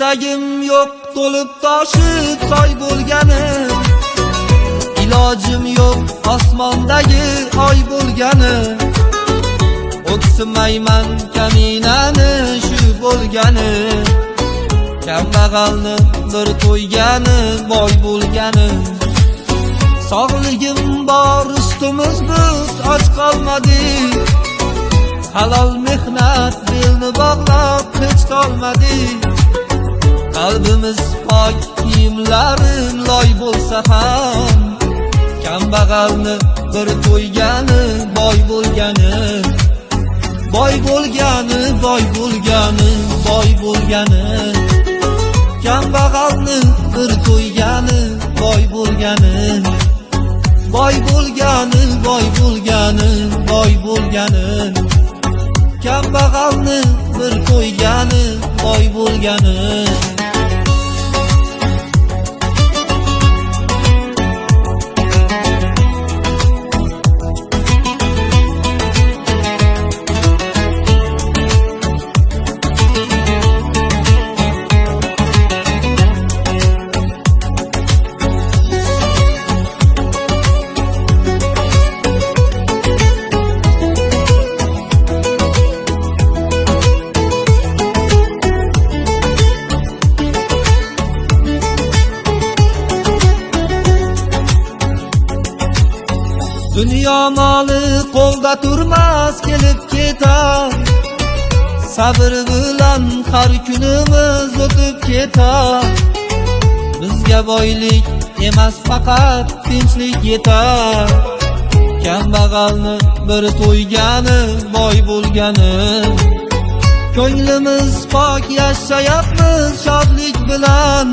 Istagim yo'q to'lib toshib soy bo'lganim, ilojim yo'q osmondagi oy bo'lganim. O'ksimayman kaminani shu bo'lgani, kambag'alni bir to'ygani boy bo'lgani. Sog'ligim bor ustimizmiz och qolmadik, halol mehnat belni bog'lab hech qolmadik. Qalbimiz pok kiyimlarim loy bo'lsa ham, kambag'alni bir to'ygani boy bo'lgani. Boy bo'lgani, boy bo'lgani, boy bo'lgani. Kambag'alni bir to'ygani boy bo'lgani. Boy bo'lgani, boy bo'lgani, boy bo'lgani. Kambag'alni bir to'ygani boy bo'lgani. Dunyo moli qo'lda turmas, kelib ketar. Sabr bilan har kunimiz o'tib ketar. Bizga boylik emas, faqat tinchlik yetar. Kambag'alni bir to'ygani boy bo'lgani. Ko'nglimiz pok yashayapmiz shodlik bilan.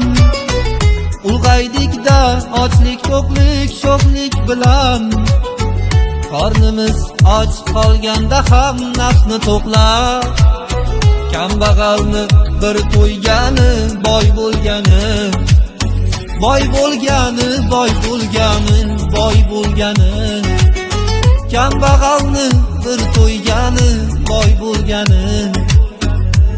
Ulg'aydik-da ochlik, to'qlik, sho'xlik bilan. Qornimiz och qolganda ham nafsni to'qlar. Kambag'alni bir to'ygani boy bo'lgani. Boy bo'lgani, boy bo'lgani, boy bo'lgani. Kambag'alni bir to'ygani boy bo'lgani.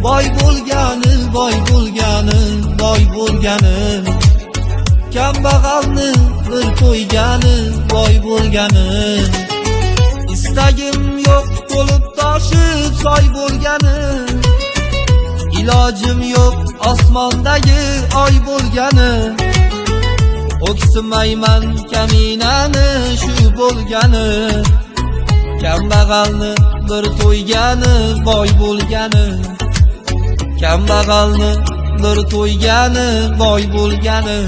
Boy bo'lgani, boy bo'lgani, boy bo'lgani. Kambag'alni bir to'ygani boy bo'lgani. Istagim yo'q to'lib toshib soy bo'lgani, ilojim yo'q osmondagi oy bo'lgani. O'ksimayman kaminani shu bo'lgani, kambag'alni bir to'ygani boy bo'lgani. Kambag'alni bir to'ygani boy bo'lgani.